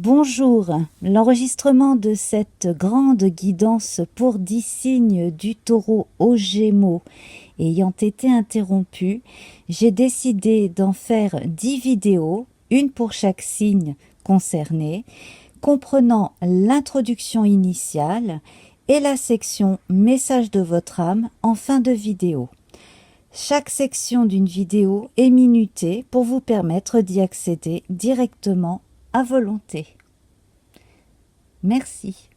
Bonjour, l'enregistrement de cette grande guidance pour 10 signes du taureau aux Gémeaux ayant été interrompu, j'ai décidé d'en faire 10 vidéos, une pour chaque signe concerné, comprenant l'introduction initiale et la section Message de votre âme en fin de vidéo. Chaque section d'une vidéo est minutée pour vous permettre d'y accéder directement à volonté. Merci.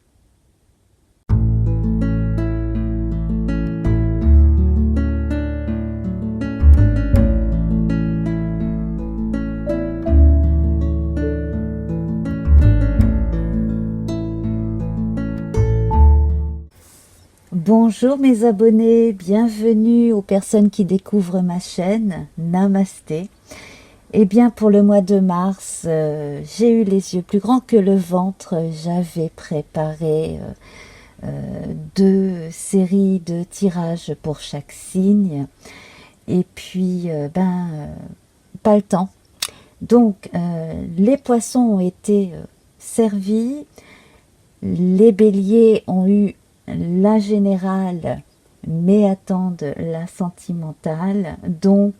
Bonjour mes abonnés, bienvenue aux personnes qui découvrent ma chaîne, Namasté. Eh bien pour le mois de mars, j'ai eu les yeux plus grands que le ventre, j'avais préparé 2 séries de tirages pour chaque signe, et puis pas le temps. Donc les poissons ont été servis, les béliers ont eu la générale, mais attendent la sentimentale. Donc,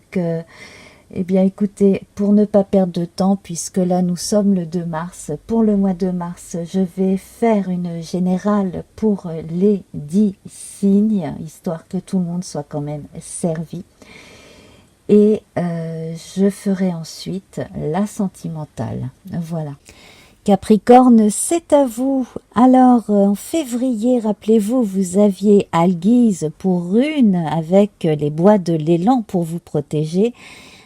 eh bien, écoutez, pour ne pas perdre de temps, puisque là, nous sommes le 2 mars, pour le mois de mars, je vais faire une générale pour les 10 signes, histoire que tout le monde soit quand même servi. Et je ferai ensuite la sentimentale. Voilà. Capricorne, c'est à vous. Alors, en février, rappelez-vous, vous aviez Alguise pour rune avec les bois de l'élan pour vous protéger,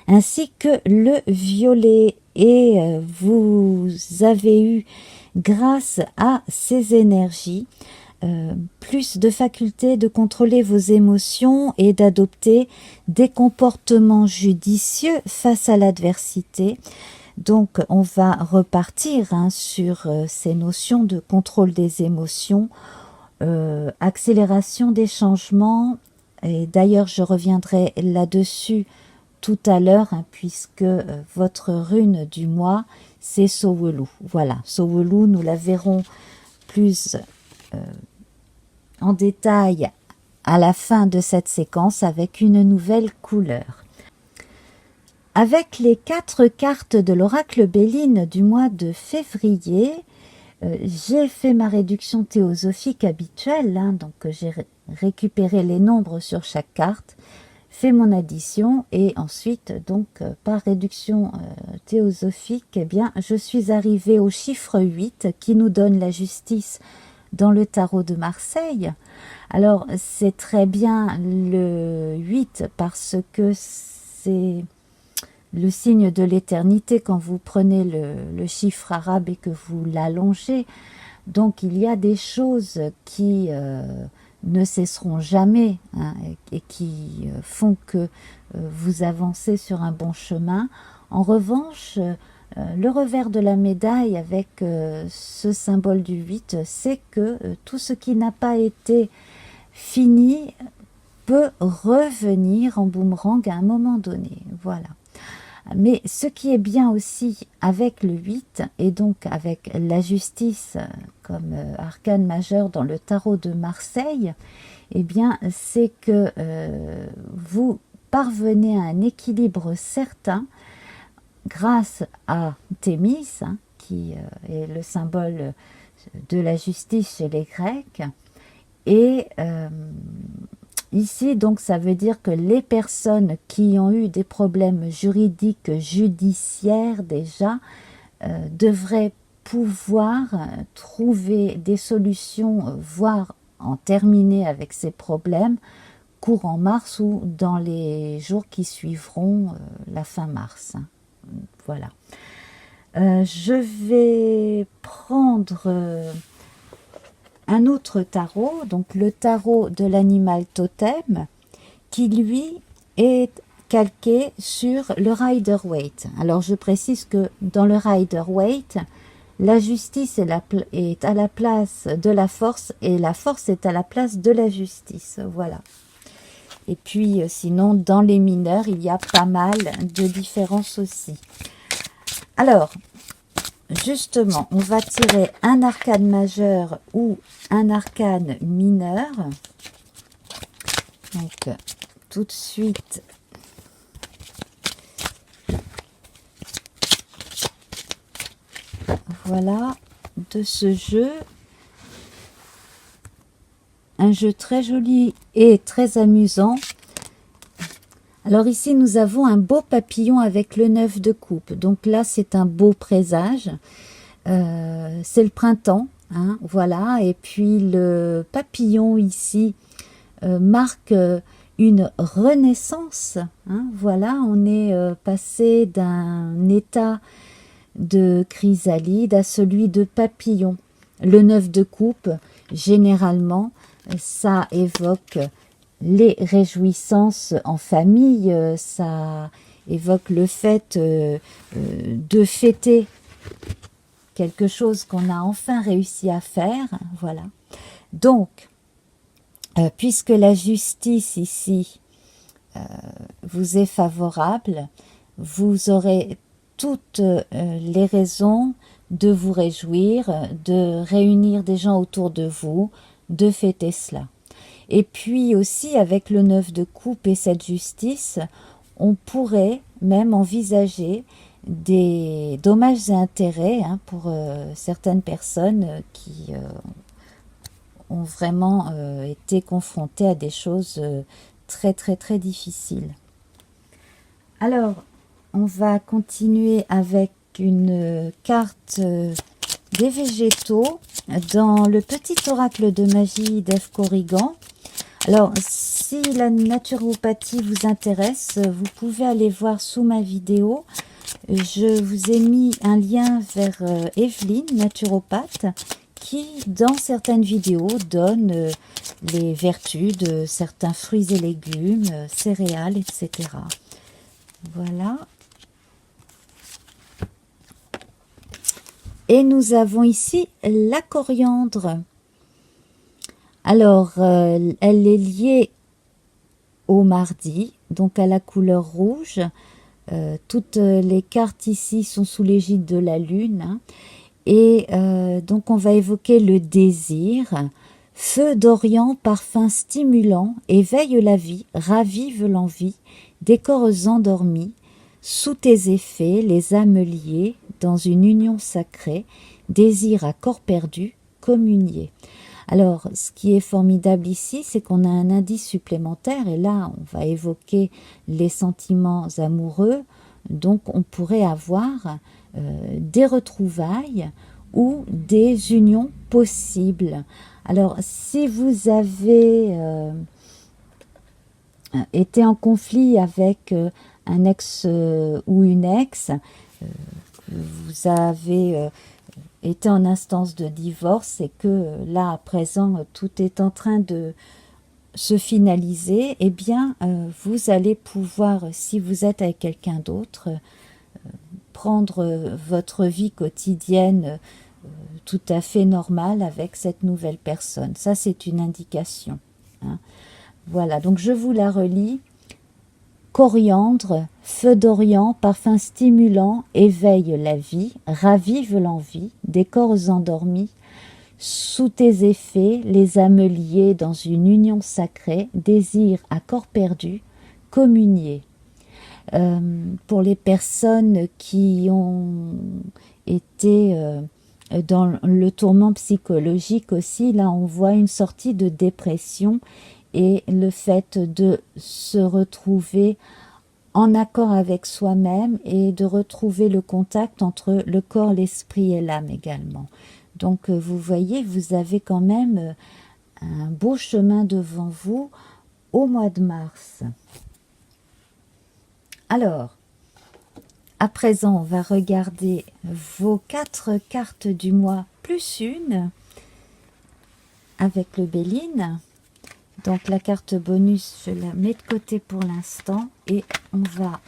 ainsi que le violet. Et vous avez eu, grâce à ces énergies, plus de faculté de contrôler vos émotions et d'adopter des comportements judicieux face à l'adversité. Donc, on va repartir sur ces notions de contrôle des émotions, accélération des changements. Et d'ailleurs, je reviendrai là-dessus tout à l'heure, puisque votre rune du mois, c'est Sowelu. Voilà, Sowelu, nous la verrons plus en détail à la fin de cette séquence avec une nouvelle couleur. Avec les 4 cartes de l'oracle Béline du mois de février, j'ai fait ma réduction théosophique habituelle, donc j'ai récupéré les nombres sur chaque carte, fait mon addition et ensuite, donc par réduction théosophique, eh bien, je suis arrivée au chiffre 8 qui nous donne la justice dans le tarot de Marseille. Alors, c'est très bien le 8 parce que c'est le signe de l'éternité quand vous prenez le chiffre arabe et que vous l'allongez. Donc il y a des choses qui ne cesseront jamais et qui font que vous avancez sur un bon chemin. En revanche, le revers de la médaille avec ce symbole du 8, c'est que tout ce qui n'a pas été fini peut revenir en boomerang à un moment donné. Voilà. Mais ce qui est bien aussi avec le 8, et donc avec la justice comme arcane majeur dans le tarot de Marseille, eh bien, c'est que vous parvenez à un équilibre certain grâce à Thémis, qui est le symbole de la justice chez les Grecs, et ici, donc, ça veut dire que les personnes qui ont eu des problèmes juridiques, judiciaires déjà, devraient pouvoir trouver des solutions, voire en terminer avec ces problèmes, courant mars ou dans les jours qui suivront la fin mars. Voilà. Je vais prendre un autre tarot, donc le tarot de l'animal totem, qui lui est calqué sur le Rider-Waite. Alors je précise que dans le Rider-Waite, la justice est à la place de la force et la force est à la place de la justice. Voilà. Et puis sinon, dans les mineurs, il y a pas mal de différences aussi. Alors, justement, on va tirer un arcane majeur ou un arcane mineur. Donc, tout de suite, voilà, de ce jeu. Un jeu très joli et très amusant. Alors ici, nous avons un beau papillon avec le 9 de coupe. Donc là, c'est un beau présage. C'est le printemps, hein, voilà. Et puis le papillon ici marque une renaissance. Hein, voilà, on est passé d'un état de chrysalide à celui de papillon. Le 9 de coupe, généralement, ça évoque les réjouissances en famille, ça évoque le fait de fêter quelque chose qu'on a enfin réussi à faire, voilà. Donc, puisque la justice ici vous est favorable, vous aurez toutes les raisons de vous réjouir, de réunir des gens autour de vous, de fêter cela. Et puis aussi, avec le 9 de coupe et cette justice, on pourrait même envisager des dommages et intérêts hein, pour certaines personnes qui ont vraiment été confrontées à des choses très très très difficiles. Alors, on va continuer avec une carte des végétaux dans le petit oracle de magie d'Ève Corrigan. Alors, si la naturopathie vous intéresse, vous pouvez aller voir sous ma vidéo. Je vous ai mis un lien vers Evelyne, naturopathe, qui, dans certaines vidéos, donne les vertus de certains fruits et légumes, céréales, etc. Voilà. Et nous avons ici la coriandre. Alors, elle est liée au mardi, donc à la couleur rouge. Toutes les cartes ici sont sous l'égide de la lune. Hein. Et donc, on va évoquer le désir. Feu d'Orient, parfum stimulant, éveille la vie, ravive l'envie, des corps endormis. Sous tes effets, les âmes liées, dans une union sacrée, désir à corps perdu, communier. Alors, ce qui est formidable ici, c'est qu'on a un indice supplémentaire, et là, on va évoquer les sentiments amoureux, donc on pourrait avoir des retrouvailles ou des unions possibles. Alors, si vous avez été en conflit avec un ex ou une ex, vous avez été en instance de divorce et que là à présent tout est en train de se finaliser, eh bien vous allez pouvoir, si vous êtes avec quelqu'un d'autre, prendre votre vie quotidienne tout à fait normale avec cette nouvelle personne. Ça, c'est une indication. Hein. Voilà, donc je vous la relis. Coriandre, feu d'Orient, parfum stimulant, éveille la vie, ravive l'envie, des corps endormis. Sous tes effets, les âmes liées dans une union sacrée, désir à corps perdu, communier. Pour les personnes qui ont été dans le tourment psychologique aussi, là on voit une sortie de dépression et le fait de se retrouver en accord avec soi-même et de retrouver le contact entre le corps, l'esprit et l'âme également. Donc vous voyez, vous avez quand même un beau chemin devant vous au mois de mars. Alors, à présent, on va regarder vos 4 cartes du mois plus une avec le Béline. Donc la carte bonus, je la mets de côté pour l'instant et on va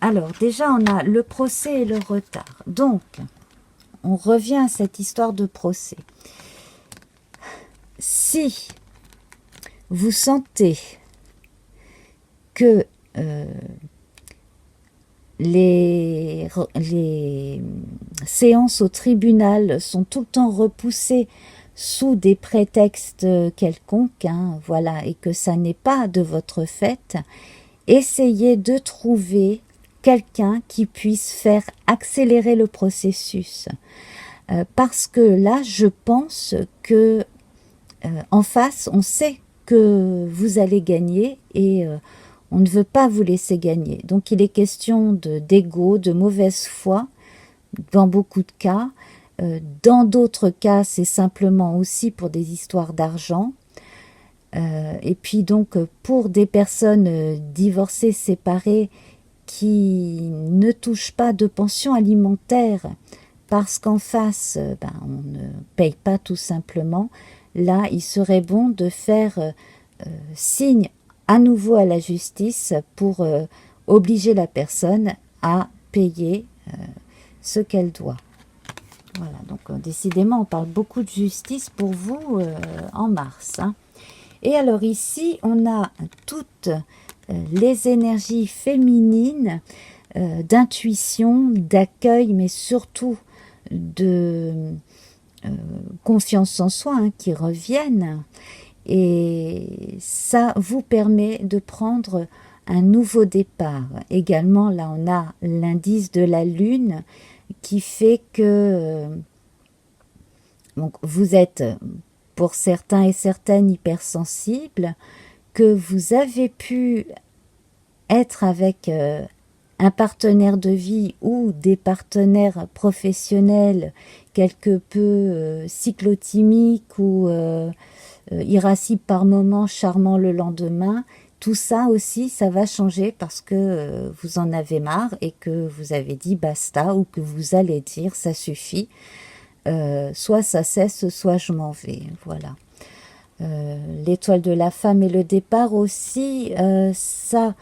alors déjà on a le procès et le retard. Donc on revient à cette histoire de procès. Si vous sentez que les séances au tribunal sont tout le temps repoussées sous des prétextes quelconques, hein, voilà, et que ça n'est pas de votre fait, essayez de trouver quelqu'un qui puisse faire accélérer le processus. Parce que là, je pense que en face, on sait que vous allez gagner et on ne veut pas vous laisser gagner. Donc il est question d'ego, de mauvaise foi dans beaucoup de cas. Dans d'autres cas, c'est simplement aussi pour des histoires d'argent. Et puis donc pour des personnes divorcées, séparées, qui ne touchent pas de pension alimentaire parce qu'en face, on ne paye pas tout simplement, là, il serait bon de faire signe à nouveau à la justice pour obliger la personne à payer ce qu'elle doit. Voilà, donc décidément, on parle beaucoup de justice pour vous en mars. Hein. Et alors ici, on a toutes les énergies féminines d'intuition, d'accueil, mais surtout de confiance en soi hein, qui reviennent. Et ça vous permet de prendre un nouveau départ. Également, là, on a l'indice de la Lune qui fait que donc, vous êtes, pour certains et certaines, hypersensibles, que vous avez pu être avec un partenaire de vie ou des partenaires professionnels quelque peu cyclotimiques ou irascibles par moments, charmants le lendemain. Tout ça aussi, ça va changer parce que vous en avez marre et que vous avez dit basta ou que vous allez dire ça suffit. Soit ça cesse, soit je m'en vais. Voilà. L'étoile de la femme et le départ aussi, ça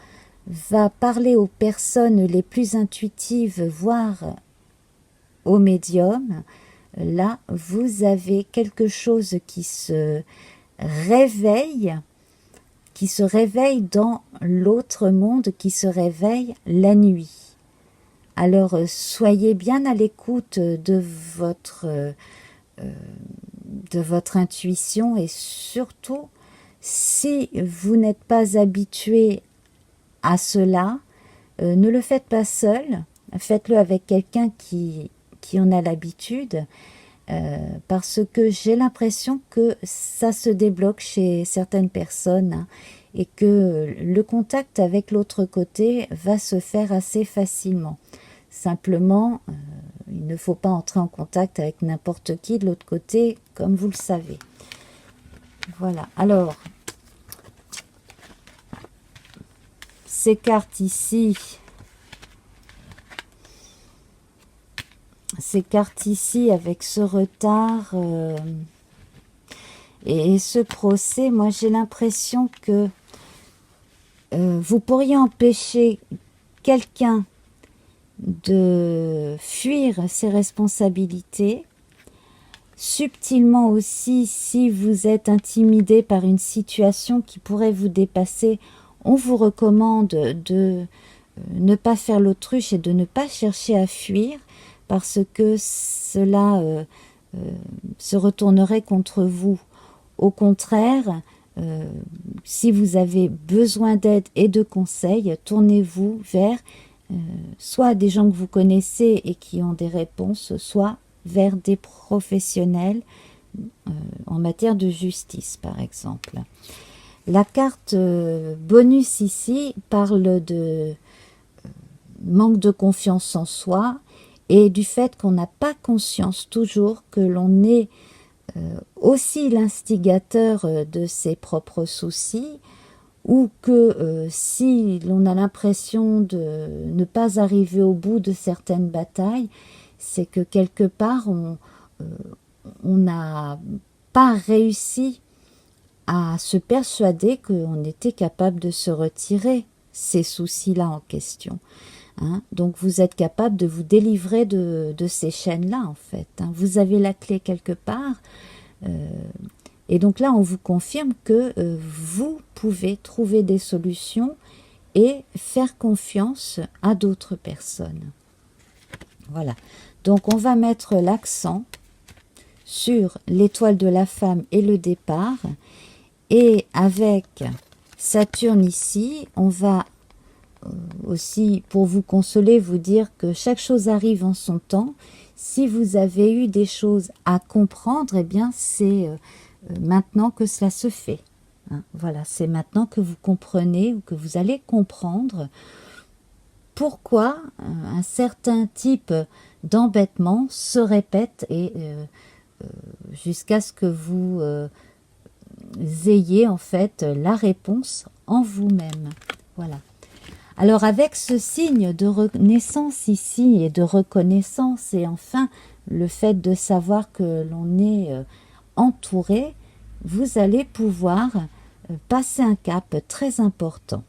va parler aux personnes les plus intuitives, voire aux médiums. Là, vous avez quelque chose qui se réveille dans l'autre monde, qui se réveille la nuit. Alors, soyez bien à l'écoute de votre intuition et surtout, si vous n'êtes pas habitué à cela, ne le faites pas seul, faites-le avec quelqu'un qui en a l'habitude, parce que j'ai l'impression que ça se débloque chez certaines personnes hein, et que le contact avec l'autre côté va se faire assez facilement. Simplement, il ne faut pas entrer en contact avec n'importe qui de l'autre côté, comme vous le savez. Voilà, alors, ces cartes ici, avec ce retard et ce procès, moi j'ai l'impression que vous pourriez empêcher quelqu'un de fuir ses responsabilités, subtilement aussi, si vous êtes intimidé par une situation qui pourrait vous dépasser, on vous recommande de ne pas faire l'autruche et de ne pas chercher à fuir, parce que cela se retournerait contre vous. Au contraire, si vous avez besoin d'aide et de conseils, tournez-vous vers soit des gens que vous connaissez et qui ont des réponses, soit vers des professionnels en matière de justice, par exemple. La carte bonus ici parle de manque de confiance en soi et du fait qu'on n'a pas conscience toujours que l'on est aussi l'instigateur de ses propres soucis, ou que si l'on a l'impression de ne pas arriver au bout de certaines batailles, c'est que quelque part on n'a pas réussi à se persuader qu'on était capable de se retirer ces soucis-là en question. Hein. Donc vous êtes capable de vous délivrer de ces chaînes-là en fait. Hein. Vous avez la clé quelque part. Et donc là, on vous confirme que vous pouvez trouver des solutions et faire confiance à d'autres personnes. Voilà. Donc on va mettre l'accent sur l'étoile de la femme et le départ. Et avec Saturne ici, on va aussi, pour vous consoler, vous dire que chaque chose arrive en son temps. Si vous avez eu des choses à comprendre, eh bien c'est maintenant que cela se fait. Hein, voilà, c'est maintenant que vous comprenez ou que vous allez comprendre pourquoi un certain type d'embêtement se répète et jusqu'à ce que vous ayez en fait la réponse en vous-même. Voilà. Alors avec ce signe de renaissance ici et de reconnaissance et enfin le fait de savoir que l'on est entouré, vous allez pouvoir passer un cap très important.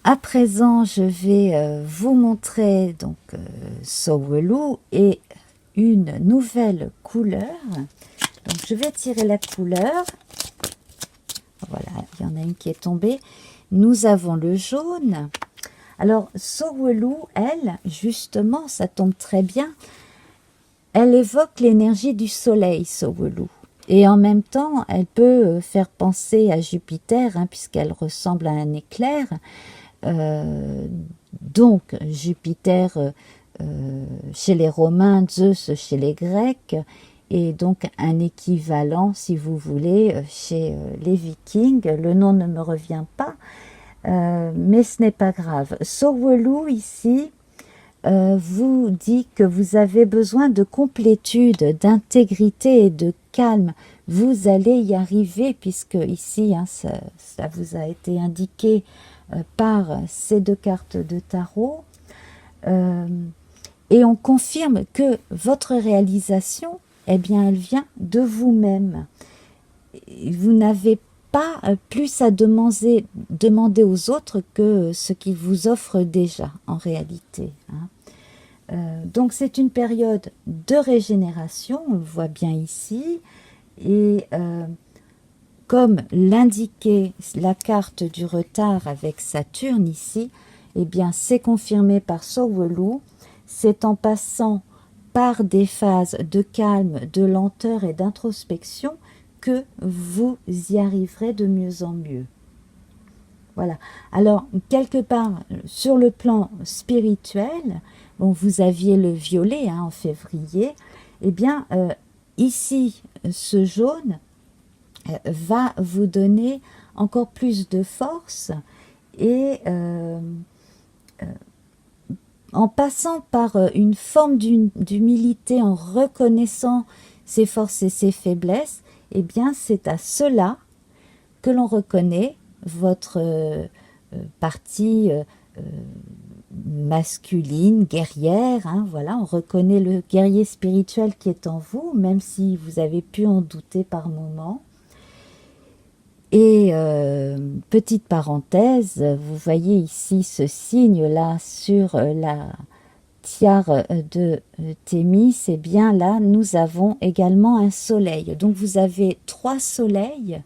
À présent, je vais vous montrer donc Sowelu et une nouvelle couleur. Donc je vais tirer la couleur. Voilà, il y en a une qui est tombée. Nous avons le jaune. Alors Sowelu, elle, justement, ça tombe très bien. Elle évoque l'énergie du soleil, Sowelu. Et en même temps, elle peut faire penser à Jupiter, hein, puisqu'elle ressemble à un éclair. Donc Jupiter chez les Romains, Zeus chez les Grecs, et donc un équivalent, si vous voulez, chez les Vikings. Le nom ne me revient pas, mais ce n'est pas grave. Sowelu ici vous dit que vous avez besoin de complétude, d'intégrité et de calme. Vous allez y arriver, puisque ici, hein, ça vous a été indiqué par ces deux cartes de tarot. Et on confirme que votre réalisation, eh bien, elle vient de vous-même. Vous n'avez pas plus à demander aux autres que ce qu'ils vous offrent déjà, en réalité. Hein. Donc, c'est une période de régénération, on le voit bien ici. Et comme l'indiquait la carte du retard avec Saturne ici, eh bien, c'est confirmé par Sowelu. C'est en passant par des phases de calme, de lenteur et d'introspection que vous y arriverez de mieux en mieux. Voilà. Alors, quelque part, sur le plan spirituel, bon, vous aviez le violet hein, en février, eh bien, ici, ce jaune va vous donner encore plus de force et en passant par une forme d'humilité, en reconnaissant ses forces et ses faiblesses, eh bien c'est à cela que l'on reconnaît votre partie masculine, guerrière, hein, voilà, on reconnaît le guerrier spirituel qui est en vous, même si vous avez pu en douter par moments. Et petite parenthèse, vous voyez ici ce signe-là sur la tiare de Thémis, et bien là, nous avons également un soleil. Donc vous avez 3 soleils,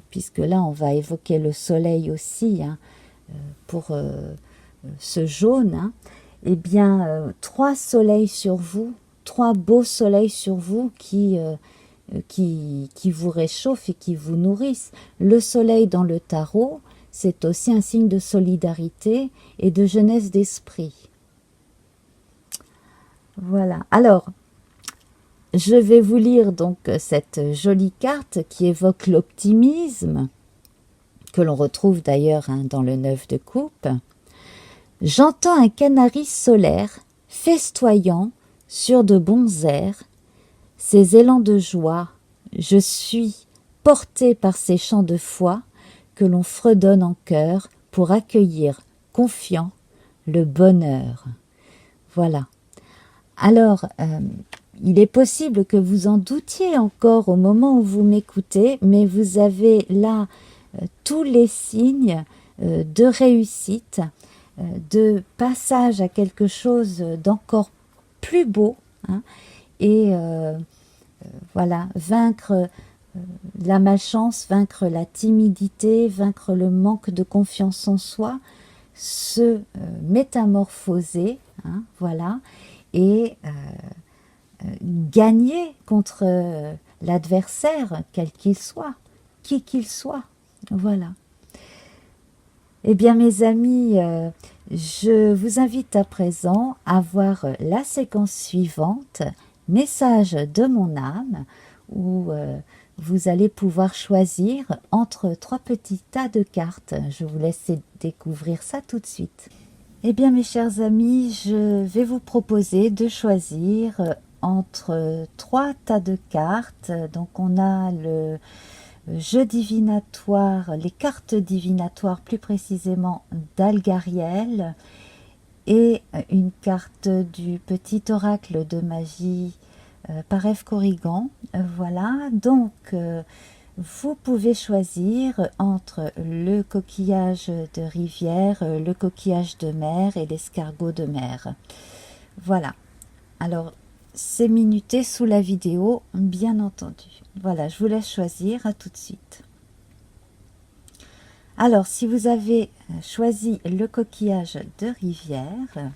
puisque là, on va évoquer le soleil aussi, hein, pour ce jaune. Hein. Eh bien, 3 soleils sur vous, 3 beaux soleils sur vous qui vous réchauffent et qui vous nourrissent. Le soleil dans le tarot, c'est aussi un signe de solidarité et de jeunesse d'esprit. Voilà. Alors, je vais vous lire donc cette jolie carte qui évoque l'optimisme, que l'on retrouve d'ailleurs hein, dans le 9 de coupe. J'entends un canari solaire festoyant sur de bons airs. Ces élans de joie, je suis porté par ces chants de foi que l'on fredonne en chœur pour accueillir, confiant, le bonheur. Voilà. Alors, il est possible que vous en doutiez encore au moment où vous m'écoutez, mais vous avez là tous les signes de réussite, de passage à quelque chose d'encore plus beau, hein, et voilà, vaincre la malchance, vaincre la timidité, vaincre le manque de confiance en soi, se métamorphoser, hein, voilà, et gagner contre l'adversaire, quel qu'il soit, qui qu'il soit, voilà. Eh bien mes amis, je vous invite à présent à voir la séquence suivante, message de mon âme, où vous allez pouvoir choisir entre 3 petits tas de cartes. Je vous laisse découvrir ça tout de suite. Eh bien mes chers amis, je vais vous proposer de choisir entre 3 tas de cartes. Donc on a le jeu divinatoire, les cartes divinatoires plus précisément d'Algariel, et une carte du petit oracle de magie par F. Corrigan. Voilà, donc vous pouvez choisir entre le coquillage de rivière, le coquillage de mer et l'escargot de mer. Voilà, alors c'est minuté sous la vidéo, bien entendu. Voilà, je vous laisse choisir, à tout de suite. Alors, si vous avez choisi le coquillage de rivière,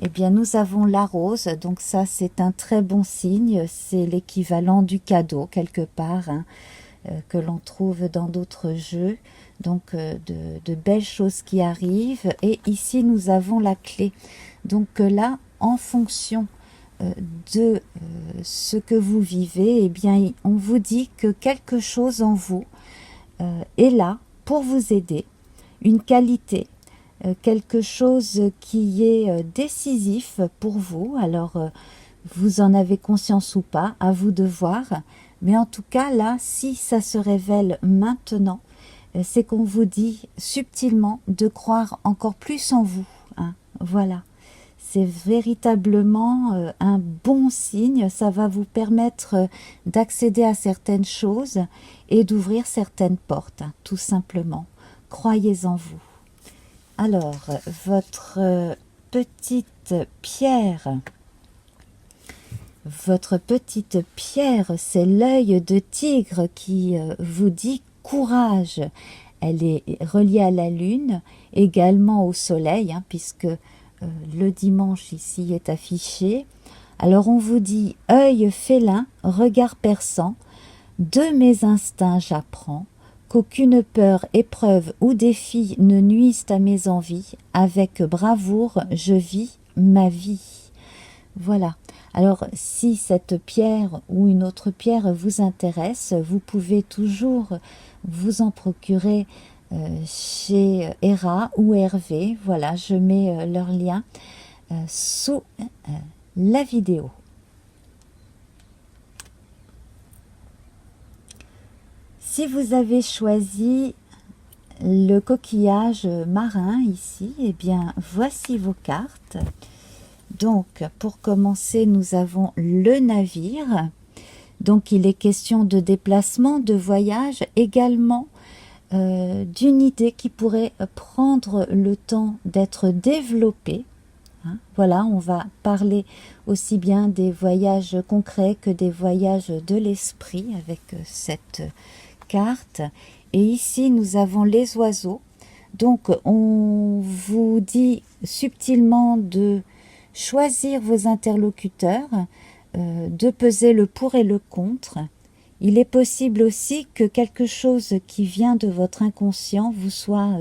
eh bien, nous avons la rose. Donc ça, c'est un très bon signe. C'est l'équivalent du cadeau, quelque part, hein, que l'on trouve dans d'autres jeux. Donc, de belles choses qui arrivent. Et ici, nous avons la clé. Donc là, en fonction de ce que vous vivez, eh bien, on vous dit que quelque chose en vous est là pour vous aider, une qualité, quelque chose qui est décisif pour vous. Alors, vous en avez conscience ou pas, à vous de voir. Mais en tout cas, là, si ça se révèle maintenant, c'est qu'on vous dit subtilement de croire encore plus en vous, hein. Voilà. C'est véritablement un bon signe, ça va vous permettre d'accéder à certaines choses et d'ouvrir certaines portes, hein, tout simplement. Croyez en vous. Alors, votre petite pierre, c'est l'œil de tigre qui vous dit courage. Elle est reliée à la lune, également au soleil, hein, puisque le dimanche ici est affiché. Alors on vous dit œil félin, regard perçant, de mes instincts j'apprends qu'aucune peur, épreuve ou défi ne nuisent à mes envies. Avec bravoure je vis ma vie. Voilà. Alors si cette pierre ou une autre pierre vous intéresse, vous pouvez toujours vous en procurer chez Hera ou Hervé. Voilà, je mets leur lien sous la vidéo. Si vous avez choisi le coquillage marin ici, eh bien voici vos cartes. Donc pour commencer, nous avons le navire. Donc il est question de déplacement, de voyage, également d'une idée qui pourrait prendre le temps d'être développée. Hein, voilà, on va parler aussi bien des voyages concrets que des voyages de l'esprit avec cette carte. Et ici, nous avons les oiseaux. Donc, on vous dit subtilement de choisir vos interlocuteurs, de peser le pour et le contre. Il est possible aussi que quelque chose qui vient de votre inconscient vous soit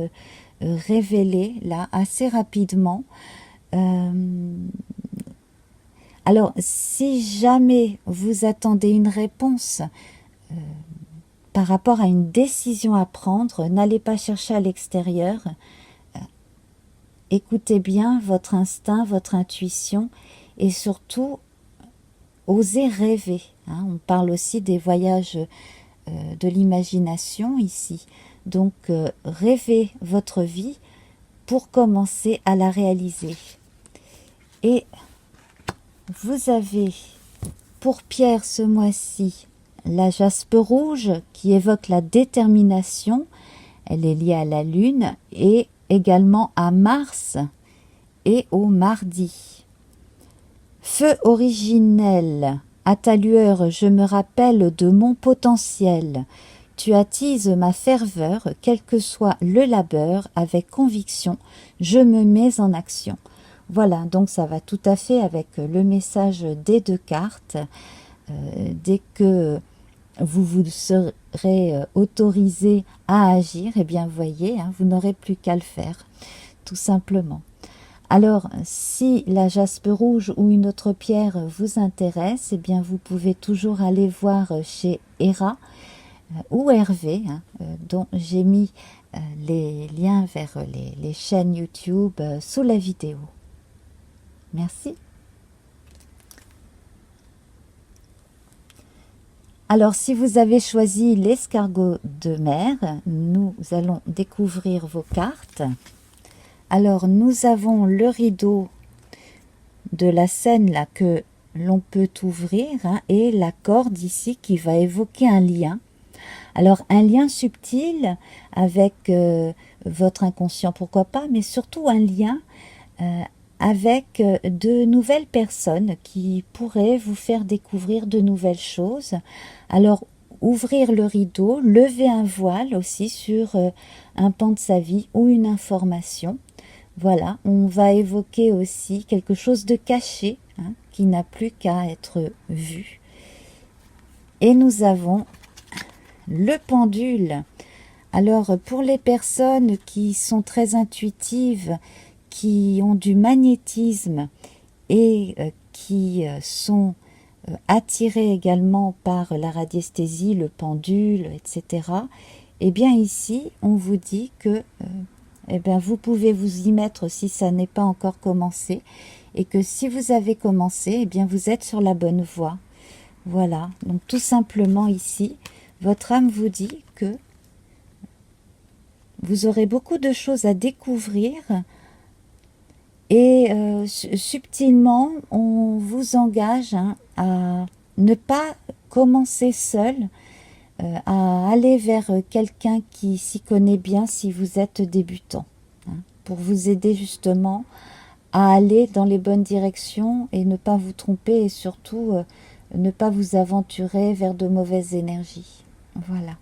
révélé là assez rapidement. Alors, si jamais vous attendez une réponse par rapport à une décision à prendre, n'allez pas chercher à l'extérieur. Écoutez bien votre instinct, votre intuition et surtout osez rêver. Hein. On parle aussi des voyages de l'imagination ici. Donc, rêvez votre vie pour commencer à la réaliser. Et vous avez pour pierre ce mois-ci la jaspe rouge qui évoque la détermination. Elle est liée à la lune et également à Mars et au mardi. Feu originel À ta lueur, je me rappelle de mon potentiel. Tu attises ma ferveur, quel que soit le labeur, avec conviction, je me mets en action. Voilà, donc ça va tout à fait avec le message des deux cartes. Dès que vous vous serez autorisé à agir, eh bien, voyez, hein, vous n'aurez plus qu'à le faire, tout simplement. Alors, si la jaspe rouge ou une autre pierre vous intéresse, eh bien, vous pouvez toujours aller voir chez Hera ou Hervé, hein, dont j'ai mis les liens vers les chaînes YouTube sous la vidéo. Merci. Alors, si vous avez choisi l'escargot de mer, nous allons découvrir vos cartes. Alors, nous avons le rideau de la scène là que l'on peut ouvrir, hein, et la corde ici qui va évoquer un lien. Alors, un lien subtil avec votre inconscient, pourquoi pas, mais surtout un lien avec de nouvelles personnes qui pourraient vous faire découvrir de nouvelles choses. Alors, ouvrir le rideau, lever un voile aussi sur un pan de sa vie ou une information. Voilà, on va évoquer aussi quelque chose de caché, hein, qui n'a plus qu'à être vu. Et nous avons le pendule. Alors, pour les personnes qui sont très intuitives, qui ont du magnétisme et qui sont attirés également par la radiesthésie, le pendule, etc., eh bien ici, on vous dit que eh bien, vous pouvez vous y mettre si ça n'est pas encore commencé, et que si vous avez commencé, eh bien, vous êtes sur la bonne voie. Voilà, donc tout simplement ici, votre âme vous dit que vous aurez beaucoup de choses à découvrir. Et subtilement, on vous engage, hein, à ne pas commencer seul, à aller vers quelqu'un qui s'y connaît bien si vous êtes débutant, hein, pour vous aider justement à aller dans les bonnes directions et ne pas vous tromper, et surtout ne pas vous aventurer vers de mauvaises énergies. Voilà.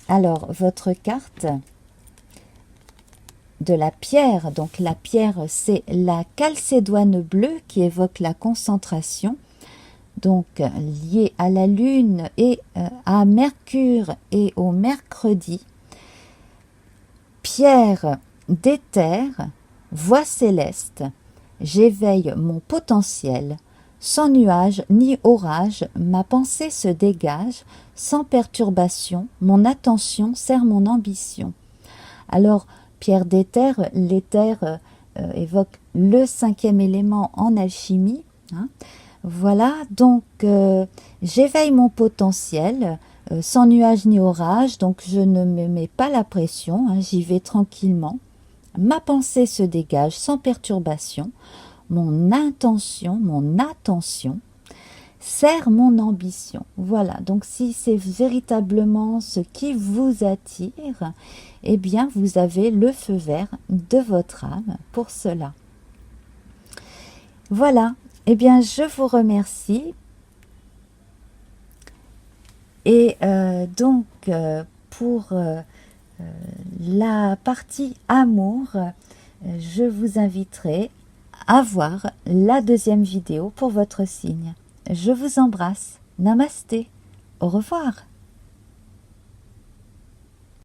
Alors, votre carte de la pierre, donc la pierre c'est la calcédoine bleue qui évoque la concentration, donc liée à la lune et à Mercure et au mercredi. Pierre d'éther, voix céleste, j'éveille mon potentiel, sans nuage ni orage, ma pensée se dégage, sans perturbation, mon attention sert mon ambition. Alors, pierre d'éther, l'éther évoque le 5e élément en alchimie. Hein. Voilà, donc j'éveille mon potentiel, sans nuage ni orage, donc je ne me mets pas la pression, hein, j'y vais tranquillement. Ma pensée se dégage sans perturbation, mon attention sert mon ambition. Voilà, donc si c'est véritablement ce qui vous attire, eh bien vous avez le feu vert de votre âme pour cela. Voilà, eh bien je vous remercie. Et donc pour la partie amour, je vous inviterai à voir la 2e vidéo pour votre signe. Je vous embrasse. Namasté. Au revoir.